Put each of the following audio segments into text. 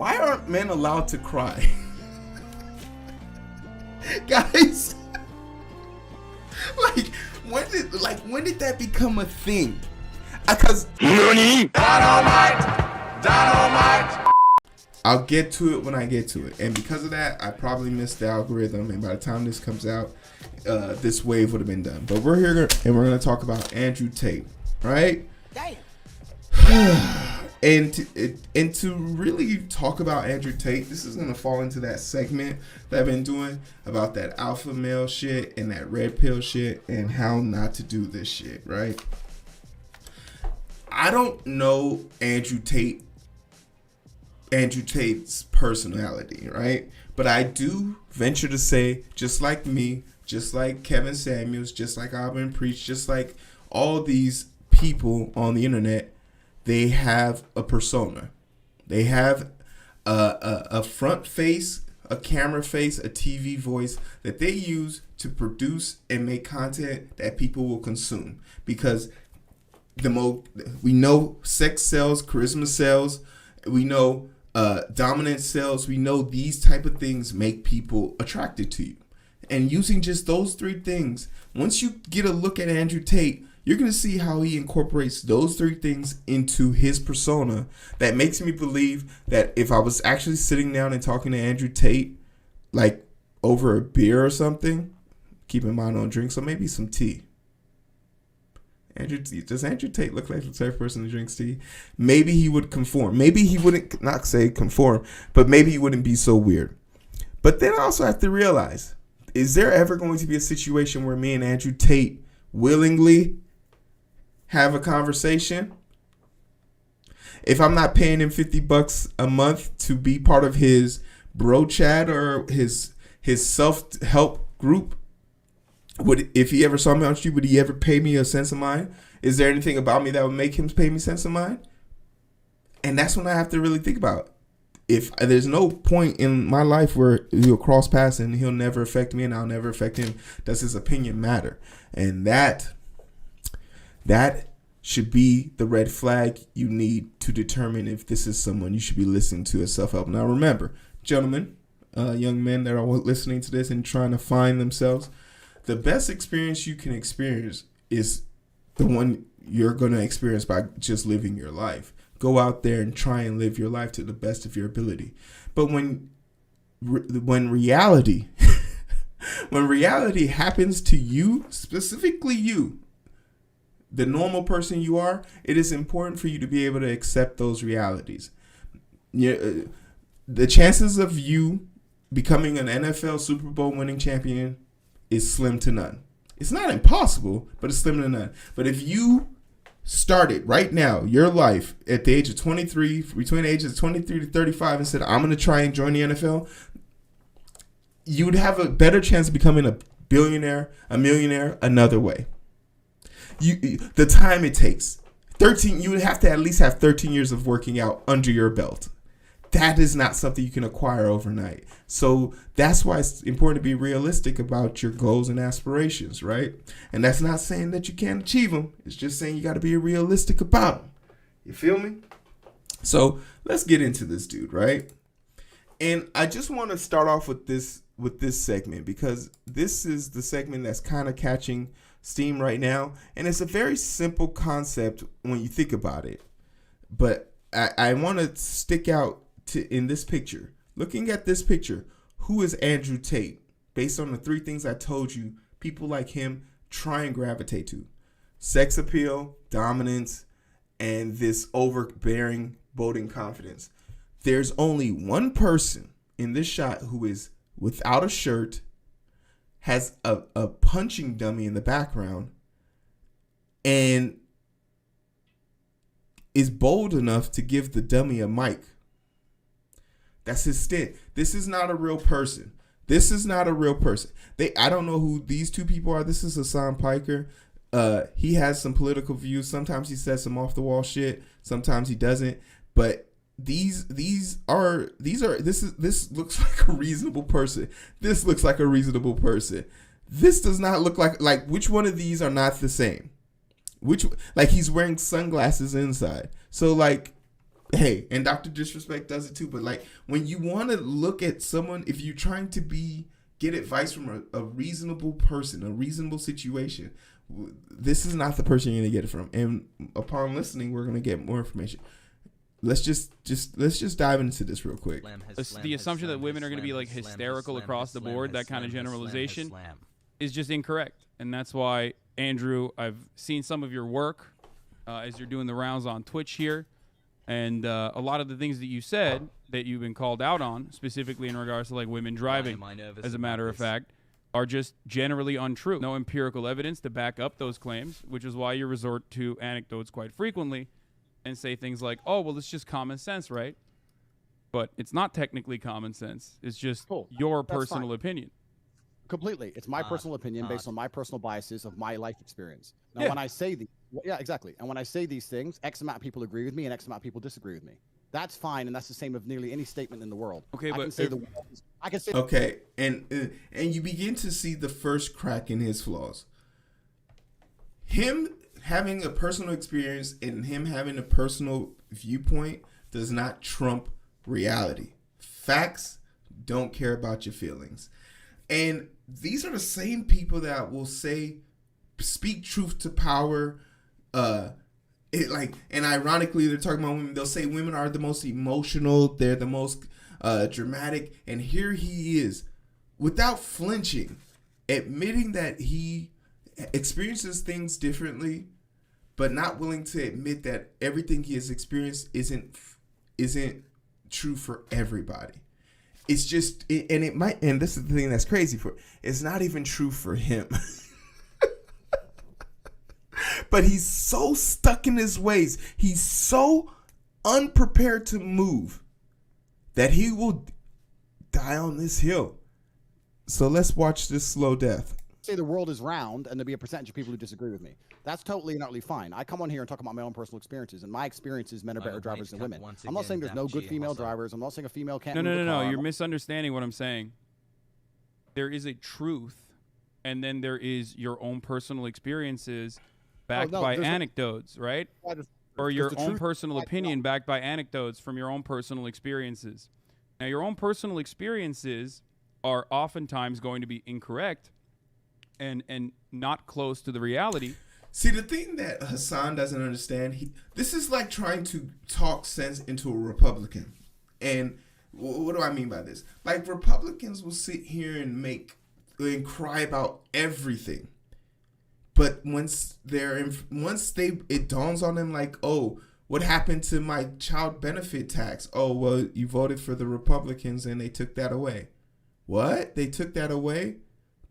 Why aren't men allowed to cry? Guys, when did that become a thing? Because Dynamite. I'll get to it when I get to it, and because of that, I probably missed the algorithm. And by the time this comes out, this wave would have been done. But we're here and we're gonna talk about Andrew Tate, right? Damn. And to really talk about Andrew Tate, this is gonna fall into that segment that I've been doing about that alpha male shit and that red pill shit and how not to do this shit, right? I don't know Andrew Tate's personality, right? But I do venture to say, just like me, just like Kevin Samuels, just like Alvin Preach, just like all these people on the internet, they have a persona. They have a front face, a camera face, a TV voice that they use to produce and make content that people will consume. Because we know sex sells, charisma sells, we know dominance sells, we know these type of things make people attracted to you. And using just those three things, once you get a look at Andrew Tate, you're going to see how he incorporates those three things into his persona. That makes me believe that if I was actually sitting down and talking to Andrew Tate, like over a beer or something, keep in mind I don't drink, so maybe some tea. Does Andrew Tate look like the type of person who drinks tea? Maybe he would conform. Maybe he wouldn't, not say conform, but maybe he wouldn't be so weird. But then I also have to realize, is there ever going to be a situation where me and Andrew Tate willingly have a conversation? If I'm not paying him $50 a month to be part of his bro chat or his self-help group, if he ever saw me on the street, would he ever pay me a sense of mind? Is there anything about me that would make him pay me sense of mind? And that's when I have to really think about. If there's no point in my life where he'll cross paths and he'll never affect me and I'll never affect him, does his opinion matter? And that should be the red flag you need to determine if this is someone you should be listening to as self-help. Now remember, gentlemen, young men that are listening to this and trying to find themselves, the best experience you can experience is the one you're going to experience by just living your life. Go out there and try and live your life to the best of your ability. But when reality when reality happens to you, specifically you, the normal person you are, it is important for you to be able to accept those realities. The chances of you becoming an NFL Super Bowl winning champion is slim to none. It's not impossible, but it's slim to none. But if you started right now your life at the age of 23, between the ages of 23 to 35, and said, I'm going to try and join the NFL, you would have a better chance of becoming a billionaire, a millionaire, another way. The time it takes, you would have to at least have 13 years of working out under your belt. That is not something you can acquire overnight. So that's why it's important to be realistic about your goals and aspirations, right? And that's not saying that you can't achieve them. It's just saying you got to be realistic about them. You feel me? So let's get into this dude, right? And I just want to start off with this segment because this is the segment that's kind of catching steam right now. And it's a very simple concept when you think about it. But I want to stick out in this picture. Looking at this picture, who is Andrew Tate? Based on the three things I told you, people like him try and gravitate to: sex appeal, dominance, and this overbearing, boasting confidence. There's only one person in this shot who is without a shirt, has a punching dummy in the background, and is bold enough to give the dummy a mic. That's his stint. This is not a real person. I don't know who these two people are. This is Hassan Piker. He has some political views. Sometimes he says some off the wall shit. Sometimes he doesn't. But this looks like a reasonable person. This looks like a reasonable person. This does not look like which one of these are not the same? He's wearing sunglasses inside. So Hey, and Dr. Disrespect does it too. But like when you want to look at someone, if you're trying to get advice from a reasonable person, a reasonable situation, this is not the person you're gonna get it from. And upon listening, we're gonna get more information. Let's just dive into this real quick. The assumption that women are going to be like hysterical across the board, that kind of generalization, is just incorrect. And that's why, Andrew, I've seen some of your work as you're doing the rounds on Twitch here. And a lot of the things that you said that you've been called out on, specifically in regards to like women driving, as a matter of fact, are just generally untrue. No empirical evidence to back up those claims, which is why you resort to anecdotes quite frequently and say things like, oh, well, it's just common sense, right? But it's not technically common sense. It's just your personal opinion. Completely. It's my personal opinion based on my personal biases of my life experience. Now, when I say exactly. And when I say these things, X amount of people agree with me and X amount of people disagree with me. That's fine, and that's the same of nearly any statement in the world. Okay, but I can say okay, and you begin to see the first crack in his flaws. Him having a personal experience and him having a personal viewpoint does not trump reality. Facts don't care about your feelings. And these are the same people that will speak truth to power. And ironically, they're talking about women. They'll say women are the most emotional. They're the most dramatic. And here he is, without flinching, admitting that he experiences things differently, but not willing to admit that everything he has experienced isn't true for everybody. It's just, and this is the thing that's crazy it's not even true for him. But he's so stuck in his ways. He's so unprepared to move that he will die on this hill. So let's watch this slow death. Say the world is round and there'll be a percentage of people who disagree with me. That's totally and utterly fine. I come on here and talk about my own personal experiences, and my experiences, men are better drivers than women. I'm not saying there's no good female drivers. I'm not saying a female can't move a car. No. You're misunderstanding what I'm saying. There is a truth, and then there is your own personal experiences backed by anecdotes, right? Or your own personal opinion backed by anecdotes from your own personal experiences. Now, your own personal experiences are oftentimes going to be incorrect and not close to the reality. See, the thing that Hassan doesn't understand, this is like trying to talk sense into a Republican. And what do I mean by this? Like, Republicans will sit here and cry about everything. But once it dawns on them like, oh, what happened to my child benefit tax? Oh, well, you voted for the Republicans and they took that away. What? They took that away?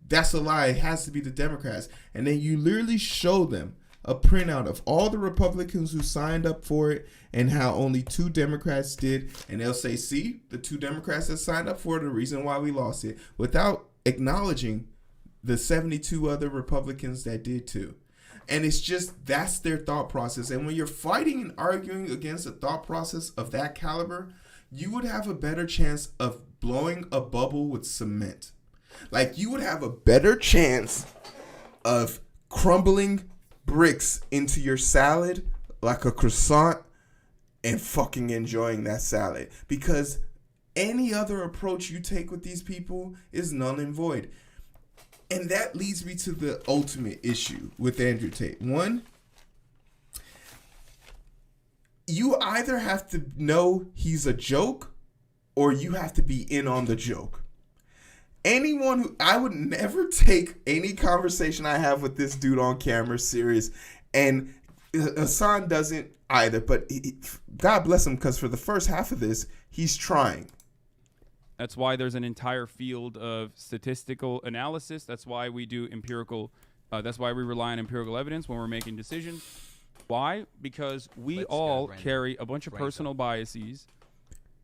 That's a lie. It has to be the Democrats. And then you literally show them a printout of all the Republicans who signed up for it and how only 2 Democrats did. And they'll say, see, the 2 Democrats that signed up for it, the reason why we lost it, without acknowledging the 72 other Republicans that did too. And it's just, that's their thought process. And when you're fighting and arguing against a thought process of that caliber, you would have a better chance of blowing a bubble with cement. Like, you would have a better chance of crumbling bricks into your salad like a croissant and fucking enjoying that salad. Because any other approach you take with these people is null and void. And that leads me to the ultimate issue with Andrew Tate. One, you either have to know he's a joke or you have to be in on the joke. I would never take any conversation I have with this dude on camera serious. And Hassan doesn't either. But God bless him, because for the first half of this, he's trying. That's why there's an entire field of statistical analysis. That's why we do empirical. That's why we rely on empirical evidence when we're making decisions. Why? Because we all carry a bunch of personal biases.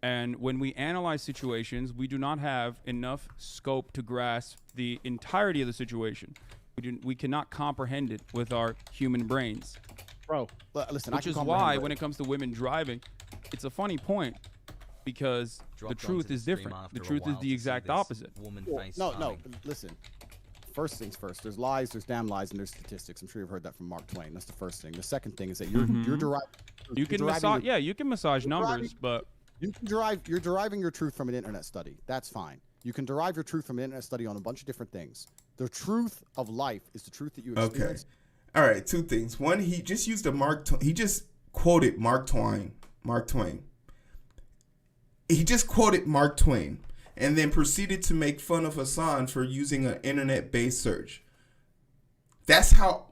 And when we analyze situations, we do not have enough scope to grasp the entirety of the situation. We cannot comprehend it with our human brains. Bro, listen. Which is why when it comes to women driving, it's a funny point. Because the truth is different. The truth is the exact opposite. No, listen. first things first. There's lies, there's damn lies, and there's statistics. I'm sure you've heard that from Mark Twain. That's the first thing. The second thing is that you're deriving. You can massage. Yeah, you can massage numbers, but you're deriving your truth from an internet study. That's fine. You can derive your truth from an internet study on a bunch of different things. The truth of life is the truth that you experience. Okay. All right, two things. One, he just used he just quoted Mark Twain. He just quoted Mark Twain and then proceeded to make fun of Hassan for using an internet-based search. That's how...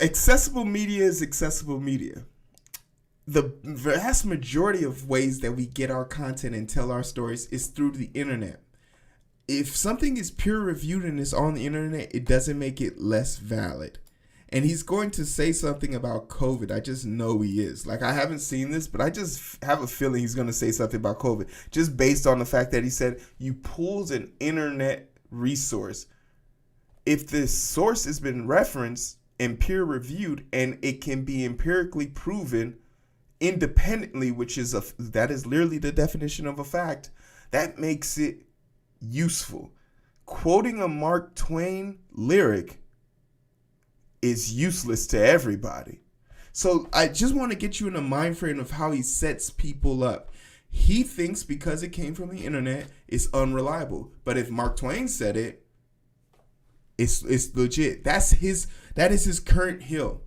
accessible media is accessible media. The vast majority of ways that we get our content and tell our stories is through the internet. If something is peer-reviewed and is on the internet, it doesn't make it less valid. And he's going to say something about COVID. I just know he is. Like, I haven't seen this, but I just have a feeling he's going to say something about COVID, just based on the fact that he said you pulled an internet resource. If this source has been referenced and peer-reviewed and it can be empirically proven independently, that is literally the definition of a fact, that makes it useful. Quoting a Mark Twain lyric is useless to everybody. So I just want to get you in a mind frame of how he sets people up. He thinks because it came from the internet, it's unreliable. But if Mark Twain said it, it's legit. That is his current hill.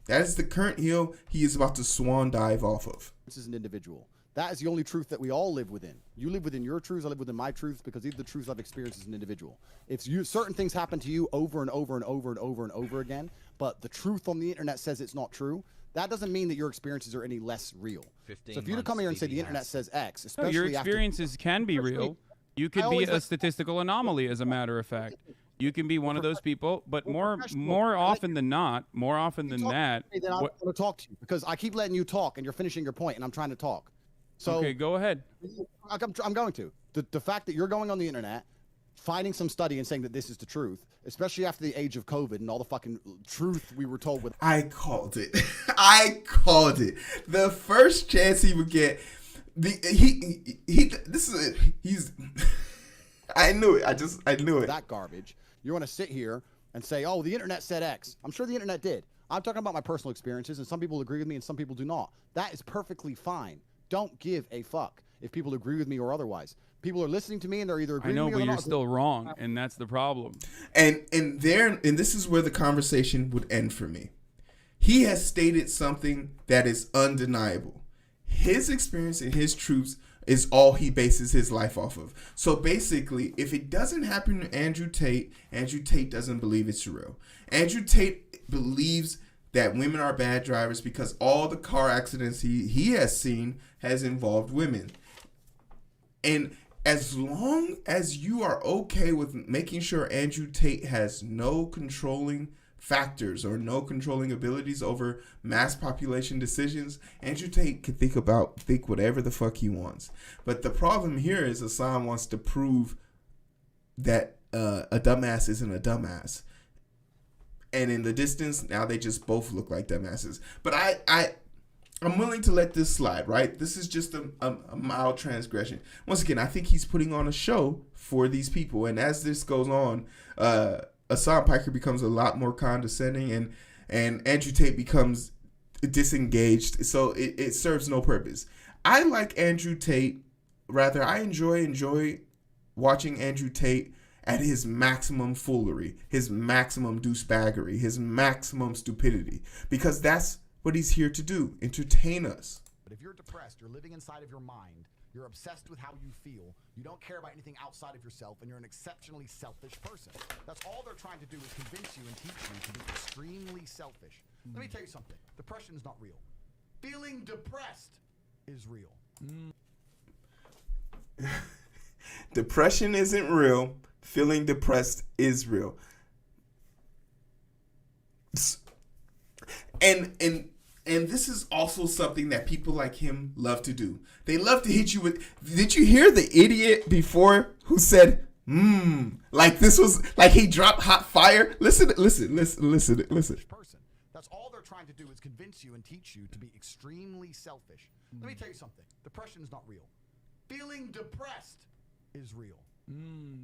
That is the current hill he is about to swan dive off of. This is an individual. That is the only truth that we all live within. You live within your truths, I live within my truths, because these are the truths I've experienced as an individual. If certain things happen to you over and over and over and over and over again, but the truth on the internet says it's not true, that doesn't mean that your experiences are any less real. So if you to come here and say the internet says X, especially your experiences can be real. You could be a statistical anomaly, as a matter of fact. You can be one of those people, but more often than not, then I'm going to talk to you because I keep letting you talk and you're finishing your point and I'm trying to talk. So okay, go ahead. I'm going to. The fact that you're going on the internet, finding some study and saying that this is the truth, especially after the age of COVID and all the fucking truth we were told with. I called it. I called it. The first chance he would get, I knew it. I knew it. That garbage. You want to sit here and say, oh, the internet said X. I'm sure the internet did. I'm talking about my personal experiences, and some people agree with me and some people do not. That is perfectly fine. Don't give a fuck if people agree with me or otherwise. People are listening to me and they're either agreeing with me or not. I know, but you're still wrong, and that's the problem. And this is where the conversation would end for me. He has stated something that is undeniable. His experience and his truths is all he bases his life off of. So basically, if it doesn't happen to Andrew Tate doesn't believe it's real. Andrew Tate believes that women are bad drivers because all the car accidents he has seen has involved women. And as long as you are okay with making sure Andrew Tate has no controlling factors or no controlling abilities over mass population decisions, Andrew Tate can think whatever the fuck he wants. But the problem here is Hassan wants to prove that a dumbass isn't a dumbass. And in the distance, now they just both look like dumbasses. But I'm willing to let this slide, right? This is just a mild transgression. Once again, I think he's putting on a show for these people. And as this goes on, Hassan Piker becomes a lot more condescending and Andrew Tate becomes disengaged. So it serves no purpose. I like Andrew Tate. Rather, I enjoy watching Andrew Tate at his maximum foolery, his maximum douchebaggery, his maximum stupidity, because that's what he's here to do, entertain us. But if you're depressed, you're living inside of your mind, you're obsessed with how you feel, you don't care about anything outside of yourself, and you're an exceptionally selfish person. That's all they're trying to do is convince you and teach you to be extremely selfish. Let me tell you something. Depression is not real. Feeling depressed is real. Depression isn't real. Feeling depressed is real. And this is also something that people like him love to do. They love to hit you with, did you hear the idiot before who said, like this was, like he dropped hot fire? Listen. Person. That's all they're trying to do is convince you and teach you to be extremely selfish. Let me tell you something. Depression is not real. Feeling depressed is real.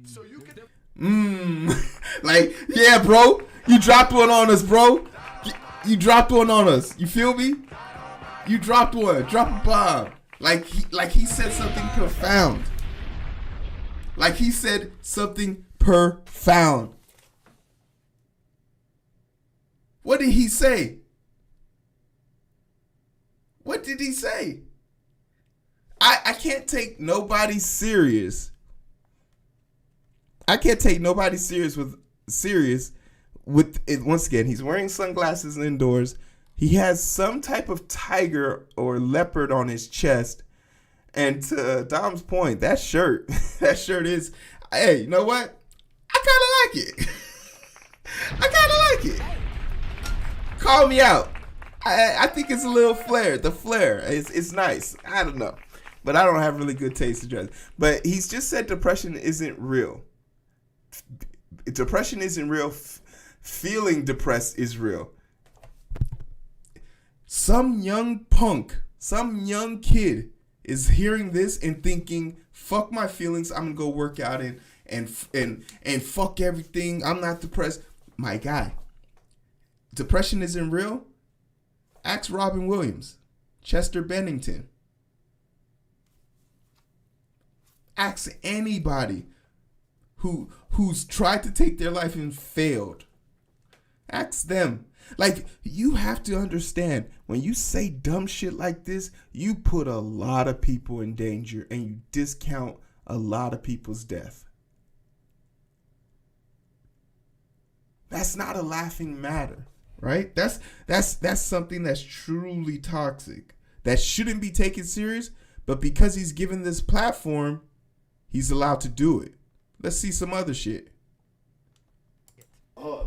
So you can... Like, yeah, bro. You dropped one on us, bro. You dropped one on us. You feel me? You dropped one. Drop a bomb. Like he said something profound. Like he said something profound. What did he say? What did he say? I can't take nobody serious. I can't take nobody serious with it. Once again, he's wearing sunglasses indoors. He has some type of tiger or leopard on his chest. And to Dom's point, that shirt is, hey, you know what? I kind of like it. I kind of like it. Call me out. I think it's a little flair. The flair it's nice. I don't know. But I don't have really good taste in dress. But he's just said depression isn't real. Depression isn't real. Feeling depressed is real. Some young punk, some young kid is hearing this and thinking, fuck my feelings, I'm gonna go work out and fuck everything. I'm not depressed. My guy, depression isn't real. Ask Robin Williams, Chester Bennington. Ask anybody who's tried to take their life and failed. Ask them. Like, you have to understand, when you say dumb shit like this, you put a lot of people in danger and you discount a lot of people's death. That's not a laughing matter, right? That's something that's truly toxic, that shouldn't be taken serious, but because he's given this platform, he's allowed to do it. Let's see some other shit.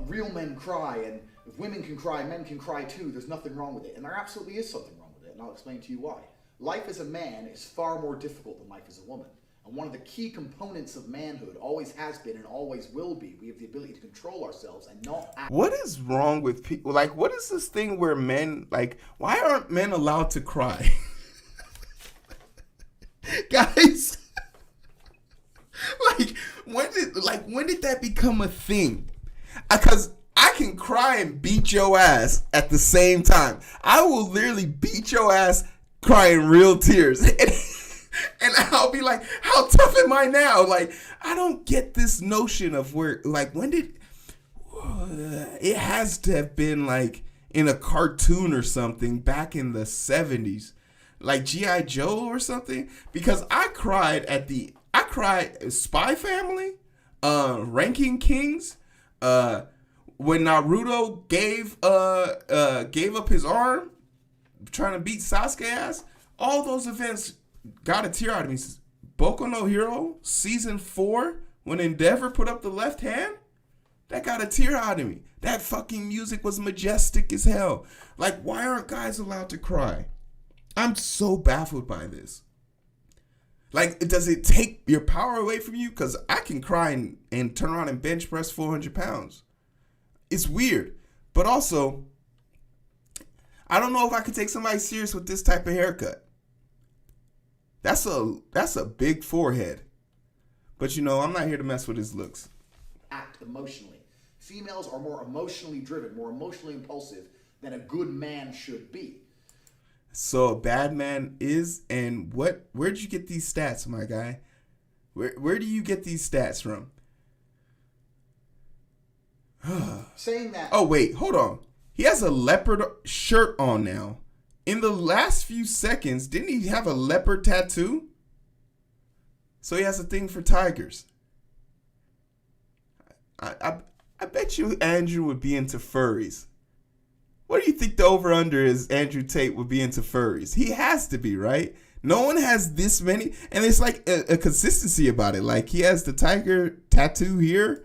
Real men cry, and if women can cry, men can cry too. There's nothing wrong with it. And there absolutely is something wrong with it, and I'll explain to you why. Life as a man is far more difficult than life as a woman. And one of the key components of manhood always has been and always will be, we have the ability to control ourselves and not act. What is wrong with people? Like, what is this thing where men, like, why aren't men allowed to cry? Guys, when did that become a thing? Because I can cry and beat your ass at the same time. I will literally beat your ass crying real tears. And I'll be like, how tough am I now? Like, I don't get this notion of where, like, when did, it has to have been like in a cartoon or something back in the 70s. Like G.I. Joe or something. Because I cried Spy Family, Ranking Kings, when Naruto gave up his arm trying to beat Sasuke ass. All those events got a tear out of me. Boku no Hero season 4, when Endeavor put up the left hand, that got a tear out of me. That fucking music was majestic as hell. Like, why aren't guys allowed to cry? I'm so baffled by this. Like, does it take your power away from you? Because I can cry and turn around and bench press 400 pounds. It's weird. But also, I don't know if I could take somebody serious with this type of haircut. That's a big forehead. But, you know, I'm not here to mess with his looks. Act emotionally. Females are more emotionally driven, more emotionally impulsive than a good man should be. So a bad man is, and where'd you get these stats, my guy? Where do you get these stats from? Saying that. Oh, wait, hold on. He has a leopard shirt on now. In the last few seconds, didn't he have a leopard tattoo? So he has a thing for tigers. I bet you Andrew would be into furries. What do you think the over-under is Andrew Tate would be into furries? He has to be, right? No one has this many. And it's like a consistency about it. Like, he has the tiger tattoo here.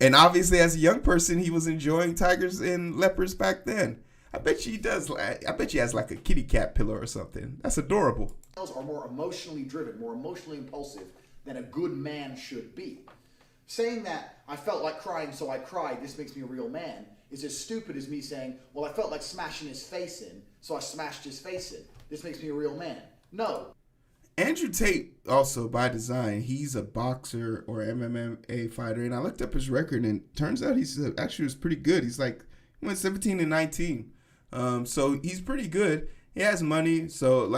And obviously, as a young person, he was enjoying tigers and leopards back then. I bet you he does. I bet you has like a kitty cat pillow or something. That's adorable. Females are more emotionally driven, more emotionally impulsive than a good man should be. Saying that I felt like crying, so I cried, this makes me a real man, is as stupid as me saying, well, I felt like smashing his face in, so I smashed his face in. This makes me a real man. No. Andrew Tate, also by design, he's a boxer or MMA fighter, and I looked up his record, and it turns out he's actually was pretty good. He went 17-19, so he's pretty good. He has money, so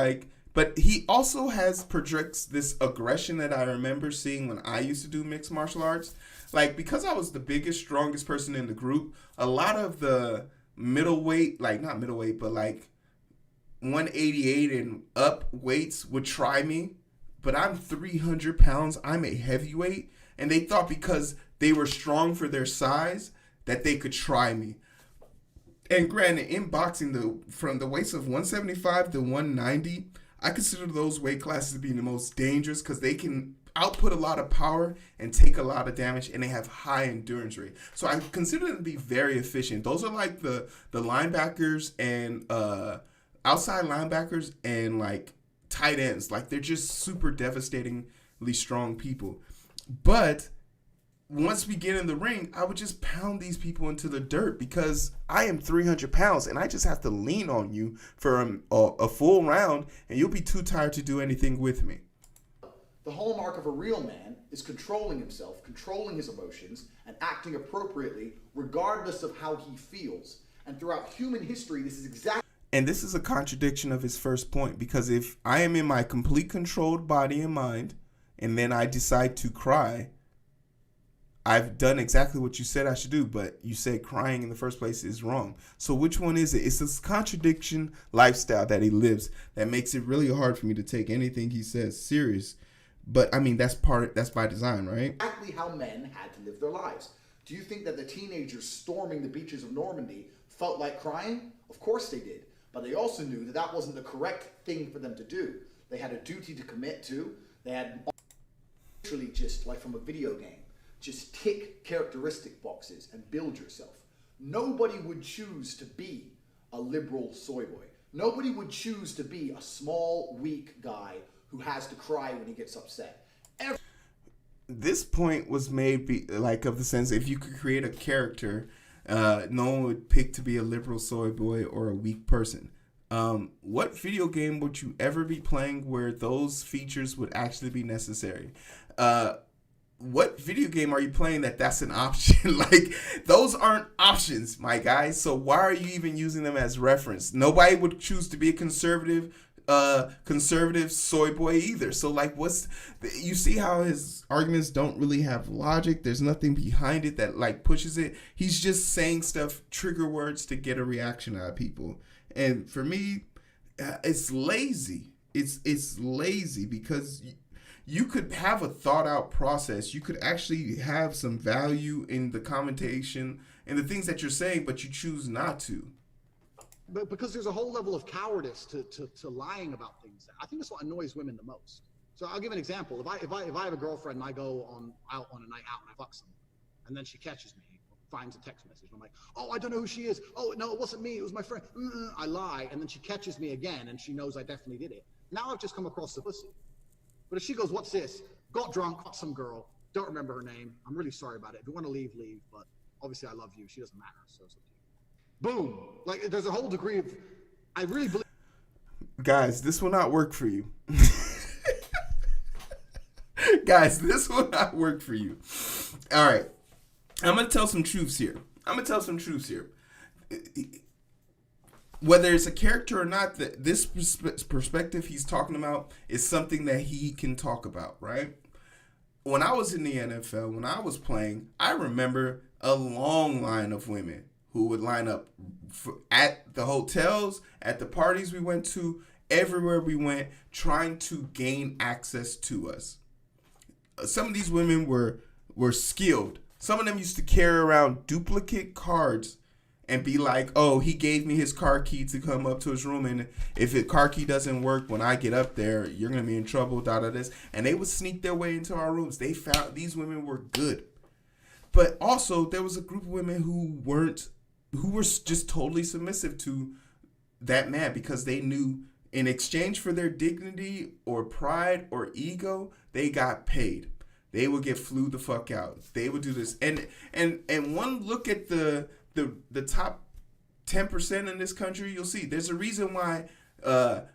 but he also projects this aggression that I remember seeing when I used to do mixed martial arts. Because I was the biggest, strongest person in the group, a lot of the middleweight, not middleweight, but 188 and up weights would try me, but I'm 300 pounds. I'm a heavyweight, and they thought because they were strong for their size that they could try me. And granted, in boxing, from the weights of 175 to 190, I consider those weight classes to be the most dangerous because they can output a lot of power and take a lot of damage, and they have high endurance rate. So I consider them to be very efficient. Those are the linebackers and outside linebackers and tight ends. They're just super devastatingly strong people. But once we get in the ring, I would just pound these people into the dirt because I am 300 pounds and I just have to lean on you for a full round, and you'll be too tired to do anything with me. The hallmark of a real man is controlling himself, controlling his emotions, and acting appropriately regardless of how he feels. And throughout human history, this is exactly... And this is a contradiction of his first point, because if I am in my complete controlled body and mind, and then I decide to cry, I've done exactly what you said I should do, but you said crying in the first place is wrong. So which one is it? It's this contradiction lifestyle that he lives that makes it really hard for me to take anything he says serious. But I mean, that's by design, right? Exactly how men had to live their lives. Do you think that the teenagers storming the beaches of Normandy felt like crying? Of course they did. But they also knew that that wasn't the correct thing for them to do. They had a duty to commit to. They had literally just like from a video game, just tick characteristic boxes and build yourself. Nobody would choose to be a liberal soy boy. Nobody would choose to be a small, weak guy who has to cry when he gets upset. This point was made of the sense, if you could create a character, no one would pick to be a liberal soy boy or a weak person. What video game would you ever be playing where those features would actually be necessary? What video game are you playing that's an option? Those aren't options, my guys. So why are you even using them as reference? Nobody would choose to be a conservative soy boy either. So you see how his arguments don't really have logic? There's nothing behind it that pushes it. He's just saying stuff, trigger words to get a reaction out of people. And for me, it's lazy. It's lazy because you could have a thought out process. You could actually have some value in the commentation and the things that you're saying, but you choose not to. But because there's a whole level of cowardice to lying about things. I think that's what annoys women the most. So I'll give an example. If I have a girlfriend and I go out on a night out and I fuck someone, and then she catches me, finds a text message, and I'm like, oh, I don't know who she is. Oh, no, it wasn't me. It was my friend. I lie, and then she catches me again, and she knows I definitely did it. Now I've just come across the pussy. But if she goes, what's this? Got drunk, got some girl, don't remember her name. I'm really sorry about it. If you want to leave, leave. But obviously I love you. She doesn't matter, so it's up to you. Boom. There's a whole degree of, I really believe. Guys, this will not work for you. Guys, this will not work for you. All right. I'm going to tell some truths here. Whether it's a character or not, this perspective he's talking about is something that he can talk about, right? When I was in the NFL, when I was playing, I remember a long line of women who would line up at the hotels, at the parties we went to, everywhere we went, trying to gain access to us. Some of these women were skilled. Some of them used to carry around duplicate cards and be like, oh, he gave me his car key to come up to his room, and if his car key doesn't work when I get up there, you're going to be in trouble, this. And they would sneak their way into our rooms. They found these women were good. But also, there was a group of women who were just totally submissive to that man because they knew in exchange for their dignity or pride or ego, they got paid. They would get flew the fuck out. They would do this. And one look at the the top 10% in this country, you'll see there's a reason why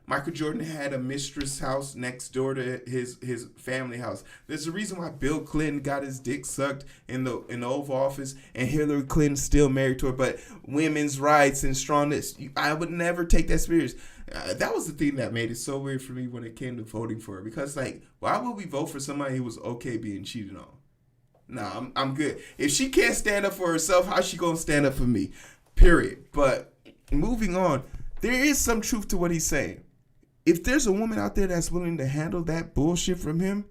Michael Jordan had a mistress house next door to his family house. There's a reason why Bill Clinton got his dick sucked in the Oval Office, and Hillary Clinton's still married to her. But women's rights and strongness, I would never take that serious. That was the thing that made it so weird for me when it came to voting for her, because like, why would we vote for somebody who was okay being cheated on? Nah, I'm good. If she can't stand up for herself, how's she gonna stand up for me? Period. But moving on, there is some truth to what he's saying. If there's a woman out there that's willing to handle that bullshit from him,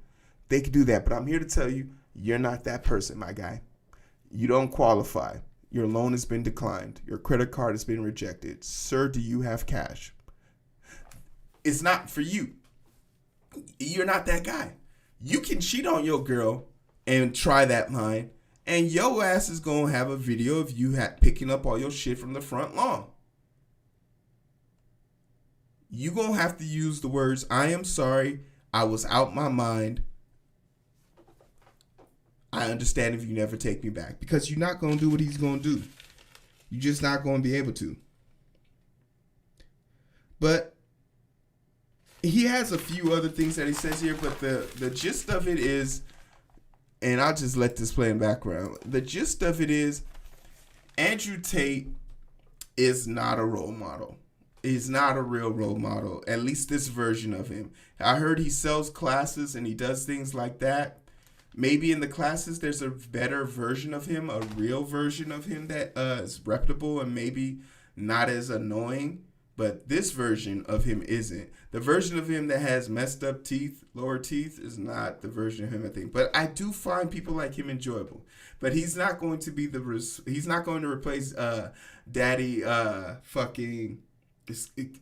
they can do that. But I'm here to tell you, you're not that person, my guy. You don't qualify. Your loan has been declined. Your credit card has been rejected. Sir, do you have cash? It's not for you. You're not that guy. You can cheat on your girl and try that line, and your ass is going to have a video of you picking up all your shit from the front lawn. You going to have to use the words, I am sorry, I was out my mind. I understand if you never take me back. Because you're not going to do what he's going to do. You're just not going to be able to. But he has a few other things that he says here, but the gist of it is, and I'll just let this play in background. The gist of it is, Andrew Tate is not a role model. He's not a real role model, at least this version of him. I heard he sells classes and he does things like that. Maybe in the classes there's a better version of him, a real version of him that is reputable and maybe not as annoying. But this version of him isn't. The version of him that has messed up teeth, lower teeth, is not the version of him, I think. But I do find people like him enjoyable. But he's not going to be he's not going to replace Daddy fucking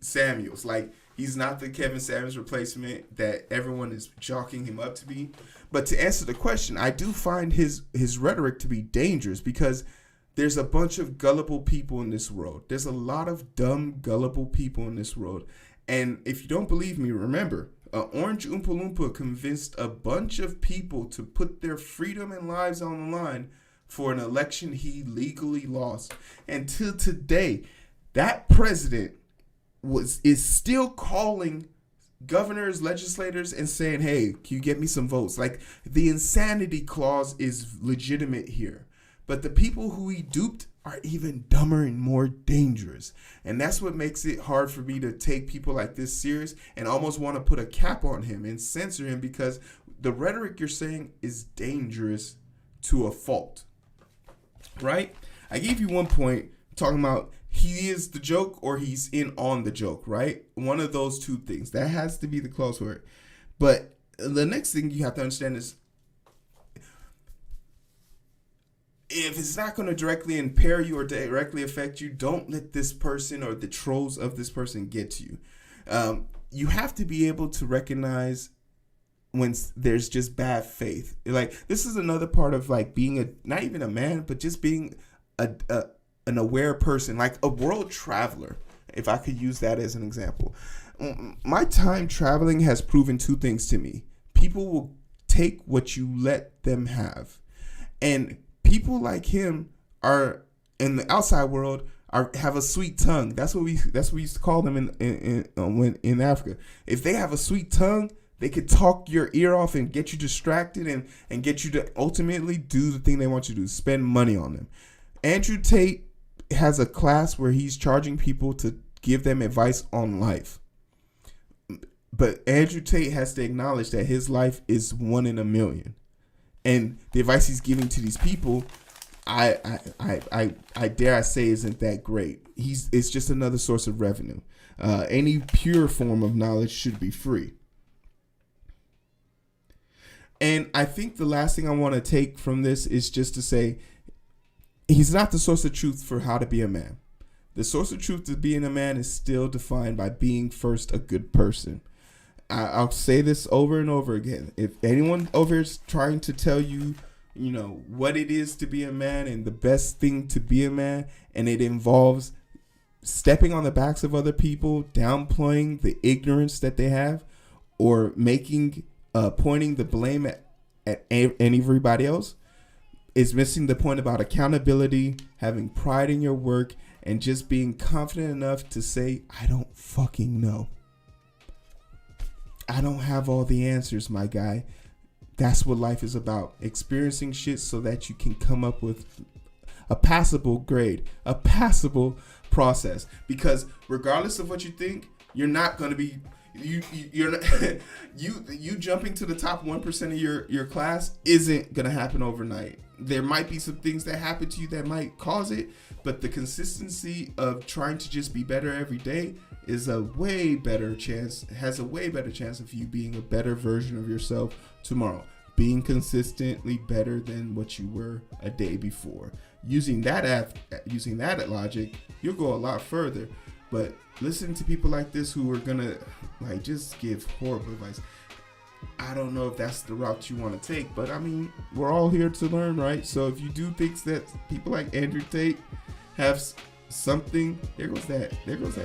Samuels. Like, he's not the Kevin Samuels replacement that everyone is chalking him up to be. But to answer the question, I do find his rhetoric to be dangerous, because there's a bunch of gullible people in this world. There's a lot of dumb, gullible people in this world. And if you don't believe me, remember, Orange Oompa Loompa convinced a bunch of people to put their freedom and lives on the line for an election he legally lost. And till today, that president is still calling governors, legislators, and saying, hey, can you get me some votes? Like, the insanity clause is legitimate here. But the people who he duped are even dumber and more dangerous. And that's what makes it hard for me to take people like this serious and almost want to put a cap on him and censor him, because the rhetoric you're saying is dangerous to a fault. Right? I gave you one point talking about he is the joke or he's in on the joke, right? One of those two things. That has to be the close word. But the next thing you have to understand is, if it's not going to directly impair you or directly affect you, don't let this person or the trolls of this person get to you. You have to be able to recognize when there's just bad faith. Like, this is another part of like being not even a man, but just being an aware person, like a world traveler, if I could use that as an example. My time traveling has proven two things to me. People will take what you let them have. And people like him are in the outside world have a sweet tongue. That's what we used to call them in Africa. If they have a sweet tongue, they could talk your ear off and get you distracted and get you to ultimately do the thing they want you to do, spend money on them. Andrew Tate has a class where he's charging people to give them advice on life. But Andrew Tate has to acknowledge that his life is 1 in a million. And the advice he's giving to these people, I dare I say, isn't that great. It's just another source of revenue. Any pure form of knowledge should be free. And I think the last thing I want to take from this is just to say, he's not the source of truth for how to be a man. The source of truth to being a man is still defined by being first a good person. I'll say this over and over again. If anyone over here is trying to tell you, what it is to be a man and the best thing to be a man, and it involves stepping on the backs of other people, downplaying the ignorance that they have, or pointing the blame at everybody else, It's missing the point about accountability, having pride in your work, and just being confident enough to say, I don't fucking know. I don't have all the answers, my guy. That's what life is about. Experiencing shit so that you can come up with a passable grade, a passable process. Because regardless of what you think, you're not going to be, you're not, you jumping to the top 1% of your class isn't going to happen overnight. There might be some things that happen to you that might cause it, but the consistency of trying to just be better every day is a way better chance, has a way better chance of you being a better version of yourself tomorrow. Being consistently better than what you were a day before. Using that logic, you'll go a lot further. But listen to people like this who are gonna like just give horrible advice. I don't know if that's the route you want to take, but I mean, we're all here to learn, right? So if you do think that people like Andrew Tate have something, there goes that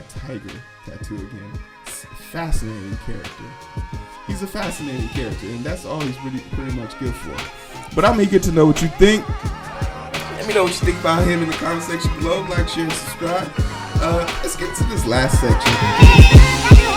tiger tattoo again. It's a fascinating character. He's a fascinating character, and that's all he's pretty much good for. But I'm eager to know what you think. Let me know what you think about him in the comment section below. Like, share, and subscribe. Let's get to this last section.